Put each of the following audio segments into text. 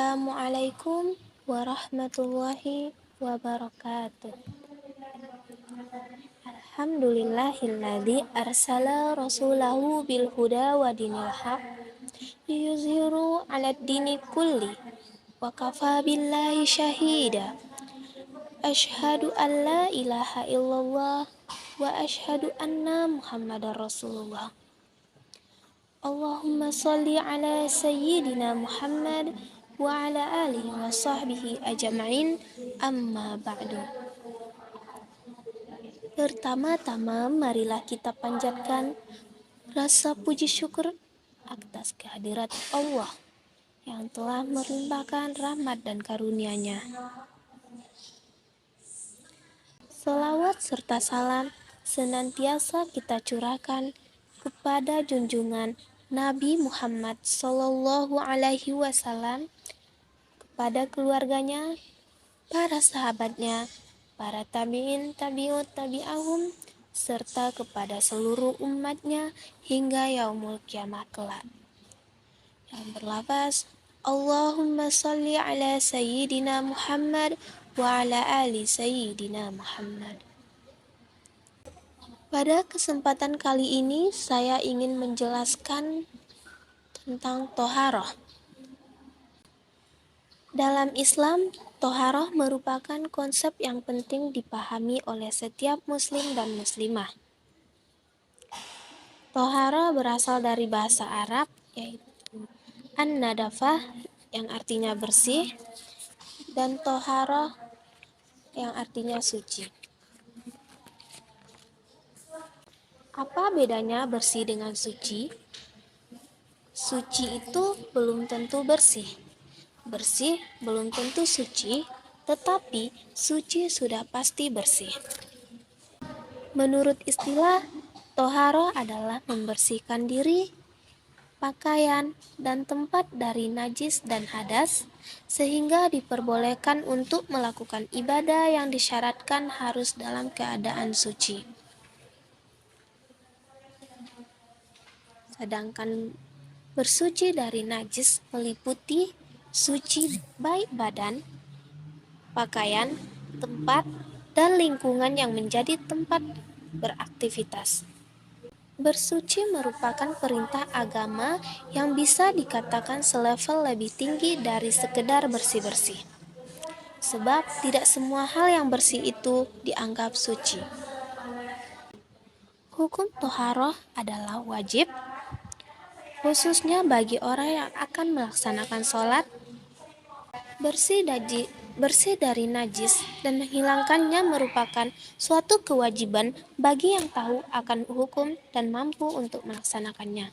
Assalamualaikum warahmatullahi wabarakatuh. Alhamdulillahilladzi arsala rasulahu bil huda wa dinil haq liyuzhiru 'alad dini kulli wa kafa billahi syahida. Asyhadu an la ilaha illallah wa asyhadu anna Muhammadar Rasulullah. Allahumma sholli ala sayyidina Muhammad wa ala alihi wa sahbihi ajma'in, amma ba'du. Pertama-tama marilah kita panjatkan rasa puji syukur atas kehadirat Allah yang telah melimpahkan rahmat dan karunia-Nya. Selawat serta salam senantiasa kita curahkan kepada junjungan Nabi Muhammad Sallallahu Alaihi Wasallam, kepada keluarganya, para sahabatnya, para tabi'in, tabi'ut, tabi'ahum, serta kepada seluruh umatnya hingga yaumul kiamah kelak. Yang berlafaz, Allahumma salli ala sayyidina Muhammad wa ala ali sayyidina Muhammad. Pada kesempatan kali ini saya ingin menjelaskan tentang toharoh. Dalam Islam, toharoh merupakan konsep yang penting dipahami oleh setiap muslim dan muslimah. Toharoh berasal dari bahasa Arab, yaitu an-nadafah yang artinya bersih, dan toharoh yang artinya suci. Apa bedanya bersih dengan suci? Suci itu belum tentu bersih. Bersih belum tentu suci, tetapi suci sudah pasti bersih. Menurut istilah, toharoh adalah membersihkan diri, pakaian, dan tempat dari najis dan hadas, sehingga diperbolehkan untuk melakukan ibadah yang disyaratkan harus dalam keadaan suci. Sedangkan bersuci dari najis meliputi suci baik badan, pakaian, tempat, dan lingkungan yang menjadi tempat beraktivitas. Bersuci merupakan perintah agama yang bisa dikatakan selevel lebih tinggi dari sekedar bersih-bersih. Sebab tidak semua hal yang bersih itu dianggap suci. Hukum toharoh adalah wajib, khususnya bagi orang yang akan melaksanakan sholat. Bersih dari najis dan menghilangkannya merupakan suatu kewajiban bagi yang tahu akan hukum dan mampu untuk melaksanakannya.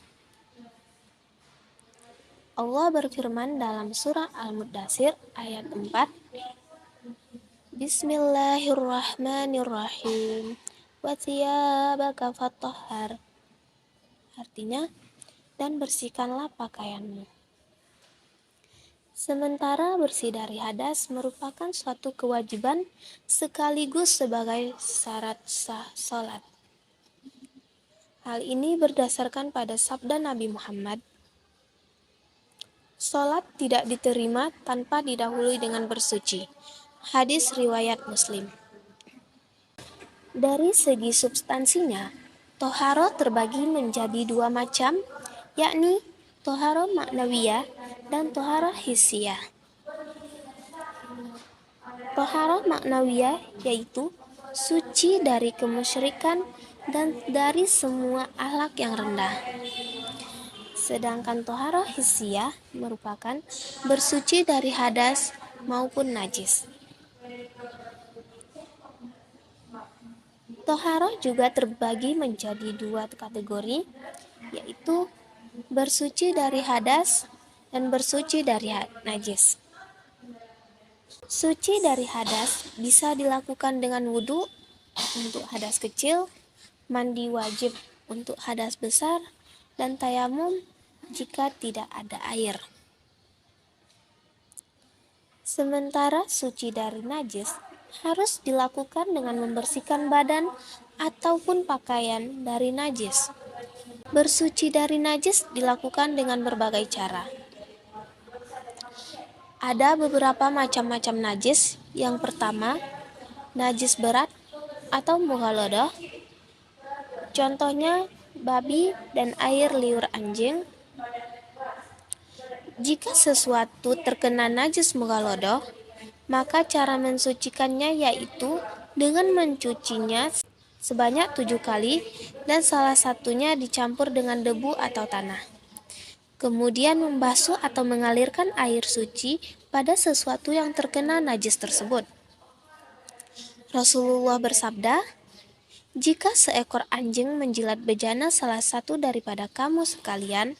Allah berfirman dalam surah Al-Muddatsir ayat 4, Bismillahirrahmanirrahim, wa thiyabaka fatahhar. Artinya, dan bersihkanlah pakaianmu. Sementara bersih dari hadas merupakan suatu kewajiban sekaligus sebagai syarat sah salat. Hal ini berdasarkan pada sabda Nabi Muhammad, salat tidak diterima tanpa didahului dengan bersuci. Hadis riwayat Muslim. Dari segi substansinya, toharoh terbagi menjadi dua macam, yakni toharoh maknawiyah dan toharoh hissiyah. Toharoh maknawiyah yaitu suci dari kemusyrikan dan dari semua akhlak yang rendah. Sedangkan toharoh hissiyah merupakan bersuci dari hadas maupun najis. Toharoh juga terbagi menjadi dua kategori, yaitu bersuci dari hadas dan bersuci dari najis. Suci dari hadas bisa dilakukan dengan wudhu untuk hadas kecil, mandi wajib untuk hadas besar, dan tayamum jika tidak ada air. Sementara suci dari najis harus dilakukan dengan membersihkan badan ataupun pakaian dari najis. Bersuci dari najis dilakukan dengan berbagai cara. Ada beberapa macam-macam najis. Yang pertama, najis berat atau mughaladah. Contohnya babi dan air liur anjing. Jika sesuatu terkena najis mughaladah, maka cara mensucikannya yaitu dengan mencucinya sebanyak 7 kali dan salah satunya dicampur dengan debu atau tanah. Kemudian membasuh atau mengalirkan air suci pada sesuatu yang terkena najis tersebut. Rasulullah bersabda, "Jika seekor anjing menjilat bejana salah satu daripada kamu sekalian,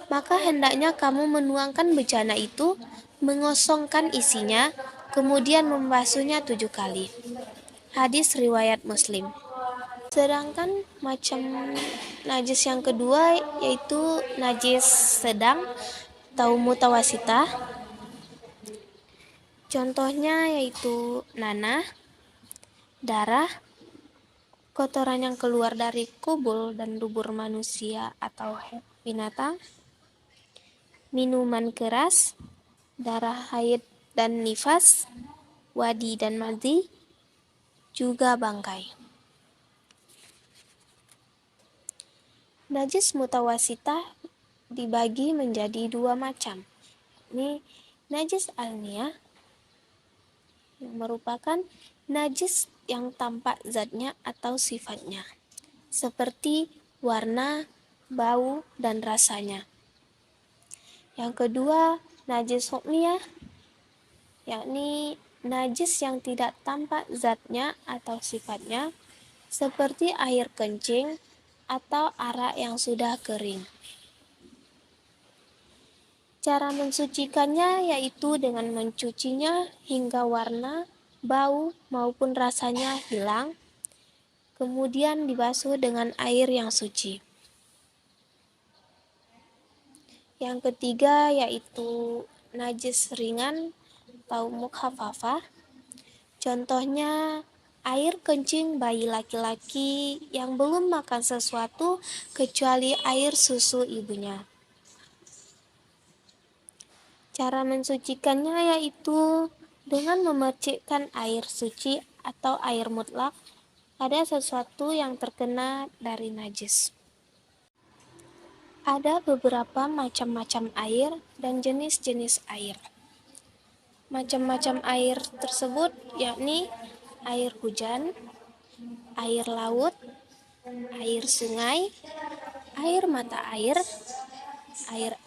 maka hendaknya kamu menuangkan bejana itu, mengosongkan isinya, kemudian membasuhnya 7 kali." Hadis riwayat Muslim. Sedangkan macam najis yang kedua yaitu najis sedang atau mutawasitah. Contohnya yaitu nanah, darah, kotoran yang keluar dari kubul dan dubur manusia atau binatang, minuman keras, darah haid dan nifas, wadi dan madhi, juga bangkai. Najis mutawasitah dibagi menjadi 2 macam. Ini najis alniyah yang merupakan najis yang tampak zatnya atau sifatnya, seperti warna, bau, dan rasanya. Yang kedua, najis hukmiyah, yakni najis yang tidak tampak zatnya atau sifatnya, seperti air kencing atau arak yang sudah kering. Cara mensucikannya yaitu dengan mencucinya hingga warna, bau, maupun rasanya hilang, kemudian dibasuh dengan air yang suci. Yang ketiga yaitu najis ringan atau mukhafafah. Contohnya air kencing bayi laki-laki yang belum makan sesuatu kecuali air susu ibunya. Cara mensucikannya yaitu dengan memercikkan air suci atau air mutlak pada sesuatu yang terkena dari najis. Ada beberapa macam-macam air dan jenis-jenis air. Macam-macam air tersebut yakni air hujan, air laut, air sungai, air mata air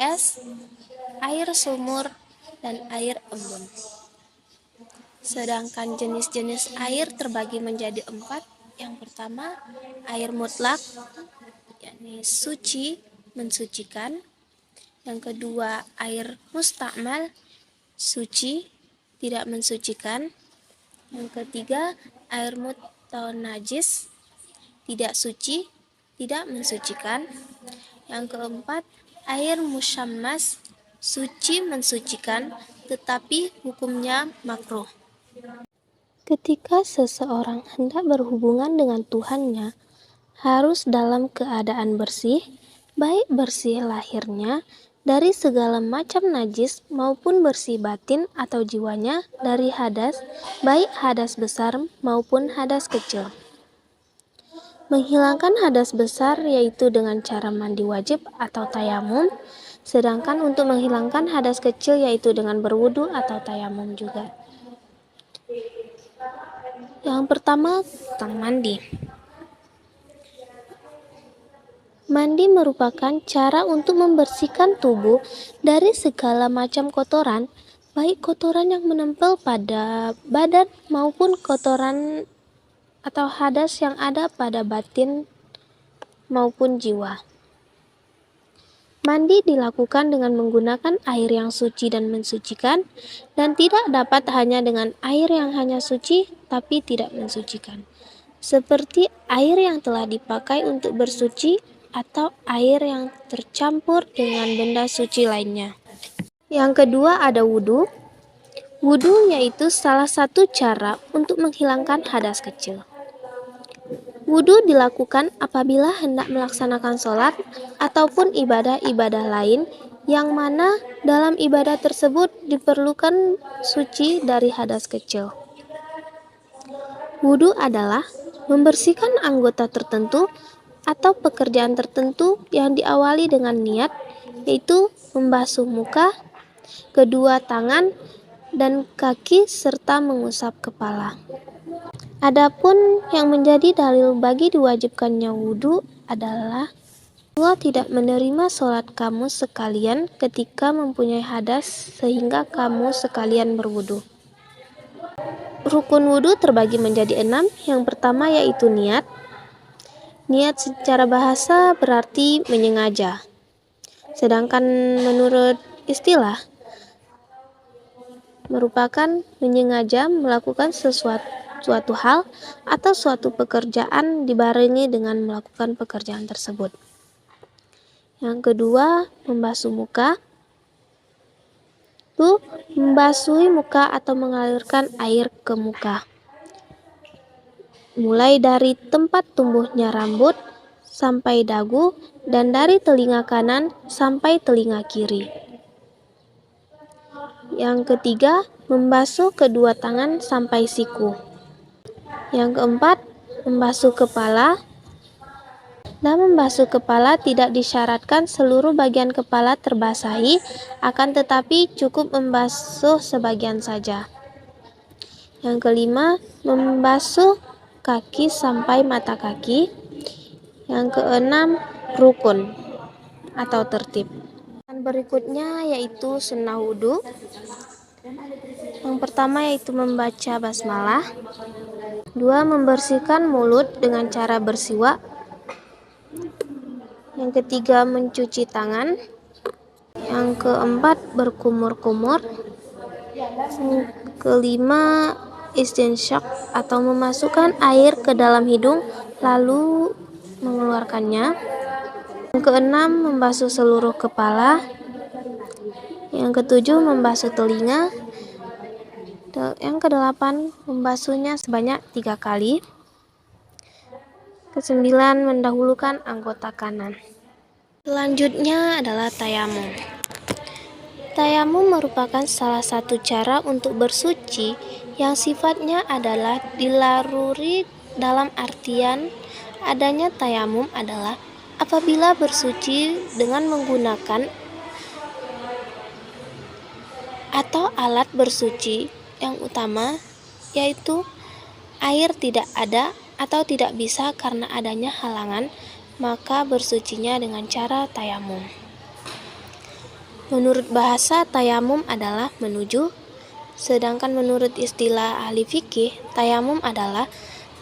es, air sumur, dan air embun. Sedangkan jenis-jenis air terbagi menjadi 4. Yang pertama, air mutlak, yakni suci, mensucikan. Yang kedua, air mustakmal, suci, tidak mensucikan. Yang ketiga, air mutanajis, tidak suci, tidak mensucikan. Yang keempat, air musyammas, suci mensucikan, tetapi hukumnya makruh. Ketika seseorang hendak berhubungan dengan Tuhannya, harus dalam keadaan bersih, baik bersih lahirnya dari segala macam najis maupun bersih batin atau jiwanya dari hadas, baik hadas besar maupun hadas kecil. Menghilangkan hadas besar yaitu dengan cara mandi wajib atau tayamum, sedangkan untuk menghilangkan hadas kecil yaitu dengan berwudu atau tayamum juga. Yang pertama, tentang mandi. Mandi merupakan cara untuk membersihkan tubuh dari segala macam kotoran, baik kotoran yang menempel pada badan maupun kotoran atau hadas yang ada pada batin maupun jiwa. Mandi dilakukan dengan menggunakan air yang suci dan mensucikan, dan tidak dapat hanya dengan air yang hanya suci tapi tidak mensucikan, seperti air yang telah dipakai untuk bersuci atau air yang tercampur dengan benda suci lainnya. Yang kedua ada wudhu. Wudhu yaitu salah satu cara untuk menghilangkan hadas kecil. Wudhu dilakukan apabila hendak melaksanakan sholat ataupun ibadah-ibadah lain yang mana dalam ibadah tersebut diperlukan suci dari hadas kecil. Wudhu adalah membersihkan anggota tertentu atau pekerjaan tertentu yang diawali dengan niat, yaitu membasuh muka, kedua tangan, dan kaki serta mengusap kepala. Adapun yang menjadi dalil bagi diwajibkannya wudhu adalah Allah tidak menerima sholat kamu sekalian ketika mempunyai hadas sehingga kamu sekalian berwudhu. Rukun wudhu terbagi menjadi 6. Yang pertama yaitu niat. Niat secara bahasa berarti menyengaja. Sedangkan menurut istilah merupakan menyengaja melakukan suatu hal atau suatu pekerjaan dibarengi dengan melakukan pekerjaan tersebut. Yang kedua, membasuh muka. Itu membasuhi muka atau mengalirkan air ke muka. Mulai dari tempat tumbuhnya rambut sampai dagu dan dari telinga kanan sampai telinga kiri. Yang ketiga, membasuh kedua tangan sampai siku. Yang keempat, membasuh kepala. Dan membasuh kepala tidak disyaratkan seluruh bagian kepala terbasahi, akan tetapi cukup membasuh sebagian saja. Yang kelima, membasuh kaki sampai mata kaki. Yang keenam, rukun atau tertib. Dan berikutnya yaitu sunnah wudhu. Yang pertama yaitu membaca basmalah. 2. Membersihkan mulut dengan cara bersiwak. Yang ketiga, mencuci tangan. Yang keempat, berkumur-kumur. Yang kelima, istinsyak atau memasukkan air ke dalam hidung lalu mengeluarkannya. Yang keenam, membasuh seluruh kepala. Yang ketujuh, membasuh telinga. Yang kedelapan, membasuhnya sebanyak 3 kali. Kesembilan, mendahulukan anggota kanan. Selanjutnya adalah tayamum. Tayamum merupakan salah satu cara untuk bersuci yang sifatnya adalah dilaruri, dalam artian adanya tayamum adalah apabila bersuci dengan menggunakan atau alat bersuci yang utama, yaitu air tidak ada atau tidak bisa karena adanya halangan, maka bersucinya dengan cara tayamum. Menurut bahasa, tayamum adalah menuju, sedangkan menurut istilah ahli fikih, tayamum adalah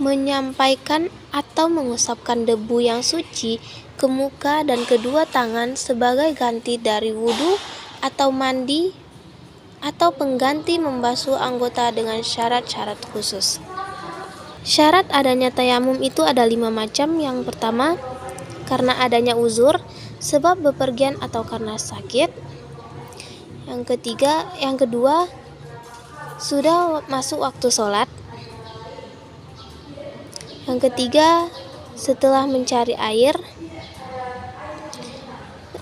menyampaikan atau mengusapkan debu yang suci ke muka dan kedua tangan sebagai ganti dari wudhu atau mandi atau pengganti membasuh anggota dengan syarat-syarat khusus. Syarat adanya tayamum itu ada 5 macam. Yang pertama, karena adanya uzur, sebab bepergian atau karena sakit. Yang kedua, sudah masuk waktu sholat. Yang ketiga, setelah mencari air.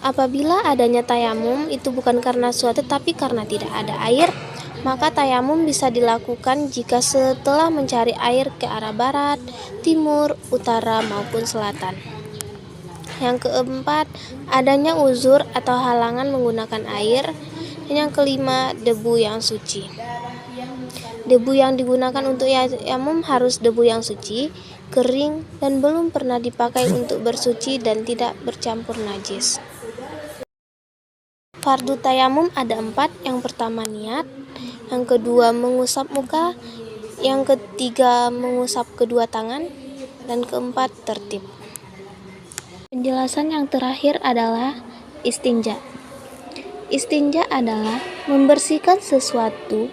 Apabila adanya tayamum itu bukan karena suatu tapi karena tidak ada air, maka tayamum bisa dilakukan jika setelah mencari air ke arah barat, timur, utara maupun selatan. Yang keempat, adanya uzur atau halangan menggunakan air. Dan yang kelima, debu yang suci. Debu yang digunakan untuk tayamum harus debu yang suci, kering, dan belum pernah dipakai untuk bersuci dan tidak bercampur najis. Fardu tayamum ada 4. Yang pertama niat, yang kedua mengusap muka, yang ketiga mengusap kedua tangan, dan keempat tertib. Penjelasan yang terakhir adalah istinja. Istinja adalah membersihkan sesuatu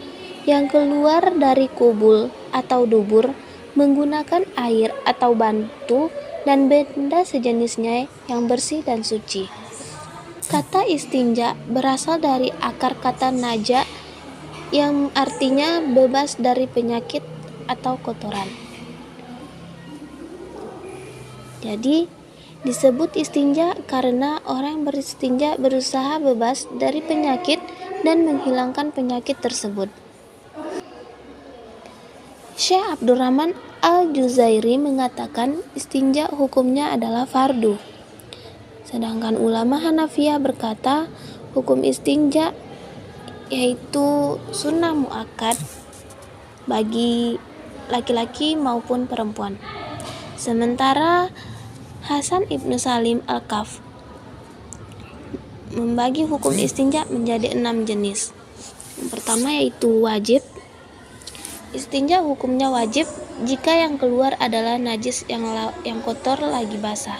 yang keluar dari kubul atau dubur menggunakan air atau batu dan benda sejenisnya yang bersih dan suci. Kata istinja berasal dari akar kata naja yang artinya bebas dari penyakit atau kotoran. Jadi Disebut istinja karena orang beristinja berusaha bebas dari penyakit dan menghilangkan penyakit tersebut. Syekh Abdurrahman Al-Juzairi mengatakan istinja hukumnya adalah fardu. Sedangkan ulama Hanafiyah berkata hukum istinja yaitu sunnah muakkad bagi laki-laki maupun perempuan. Sementara Hasan Ibnu Salim Al-Kaf membagi hukum istinja menjadi 6 jenis. Yang pertama yaitu wajib. Istinja hukumnya wajib jika yang keluar adalah najis yang kotor lagi basah,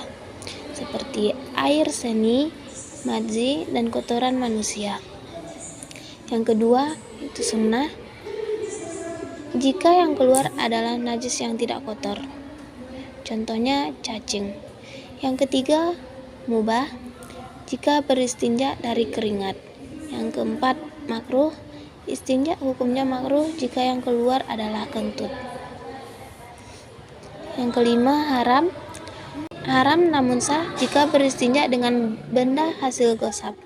seperti air seni, madzi, dan kotoran manusia. Yang kedua itu sunnah, jika yang keluar adalah najis yang tidak kotor, contohnya cacing. Yang ketiga mubah, jika beristinja dari keringat. Yang keempat makruh, istinja hukumnya makruh jika yang keluar adalah kentut. Yang kelima haram namun sah jika beristinja dengan benda hasil gosap.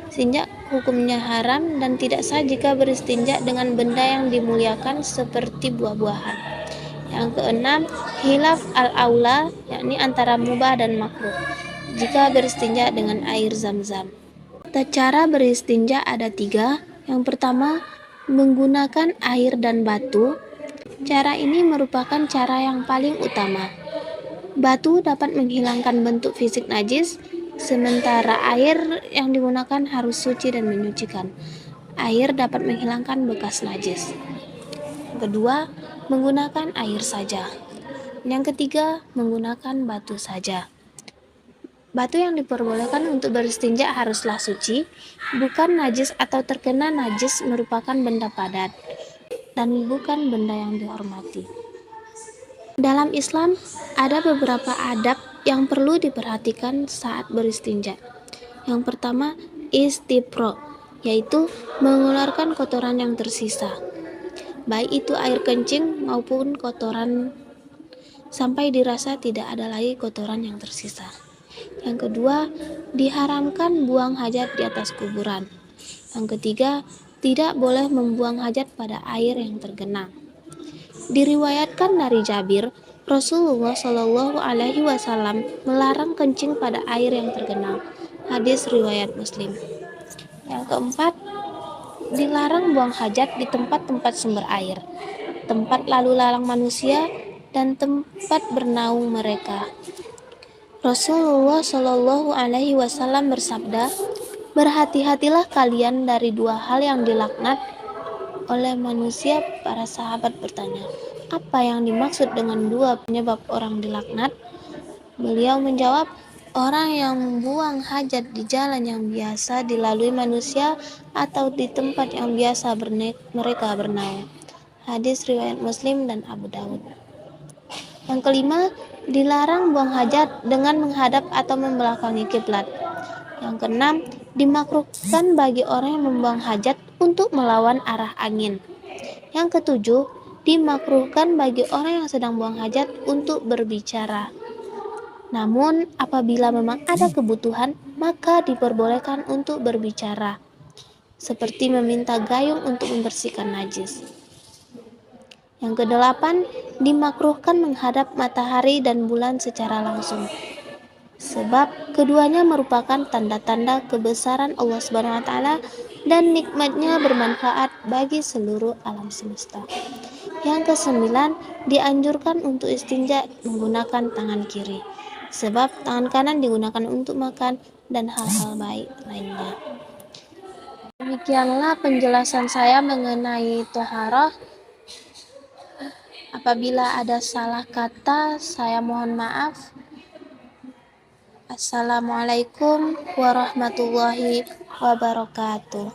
Istinja hukumnya haram dan tidak sah jika beristinja dengan benda yang dimuliakan seperti buah-buahan. Yang keenam khilaf al-aula, yakni antara mubah dan makruh jika beristinja dengan air zam-zam. Cara beristinja ada 3. Yang pertama menggunakan air dan batu. Cara ini merupakan cara yang paling utama. Batu dapat menghilangkan bentuk fisik najis, sementara air yang digunakan harus suci dan menyucikan. Air dapat menghilangkan bekas najis. Yang kedua, menggunakan air saja. Yang ketiga, menggunakan batu saja. Batu yang diperbolehkan untuk beristinja haruslah suci, bukan najis atau terkena najis, merupakan benda padat, dan bukan benda yang dihormati. Dalam Islam, ada beberapa adab yang perlu diperhatikan saat beristinja. Yang pertama, istibro, yaitu mengeluarkan kotoran yang tersisa, baik itu air kencing maupun kotoran, sampai dirasa tidak ada lagi kotoran yang tersisa. Yang kedua, diharamkan buang hajat di atas kuburan. Yang ketiga, tidak boleh membuang hajat pada air yang tergenang. Diriwayatkan dari Jabir, Rasulullah Shallallahu Alaihi Wasallam melarang kencing pada air yang tergenang. Hadis riwayat Muslim. Yang keempat, dilarang buang hajat di tempat-tempat sumber air, tempat lalu lalang manusia, dan tempat bernaung mereka. Rasulullah Shallallahu Alaihi Wasallam bersabda, berhati-hatilah kalian dari 2 hal yang dilaknat oleh manusia. Para sahabat bertanya, apa yang dimaksud dengan 2 penyebab orang dilaknat? Beliau menjawab, orang yang membuang hajat di jalan yang biasa dilalui manusia atau di tempat yang biasa mereka bernaung. Hadis riwayat Muslim dan Abu Dawud. Yang kelima, dilarang buang hajat dengan menghadap atau membelakangi kiblat. Yang keenam, dimakruhkan bagi orang yang membuang hajat untuk melawan arah angin. Yang ketujuh, dimakruhkan bagi orang yang sedang buang hajat untuk berbicara. Namun, apabila memang ada kebutuhan, maka diperbolehkan untuk berbicara, seperti meminta gayung untuk membersihkan najis. Yang kedelapan, dimakruhkan menghadap matahari dan bulan secara langsung, sebab keduanya merupakan tanda-tanda kebesaran Allah Subhanahu wa taala dan nikmatnya bermanfaat bagi seluruh alam semesta. Yang kesembilan, dianjurkan untuk istinja menggunakan tangan kiri, sebab tangan kanan digunakan untuk makan dan hal-hal baik lainnya. Demikianlah penjelasan saya mengenai toharah. Apabila ada salah kata, saya mohon maaf. Assalamualaikum warahmatullahi wabarakatuh.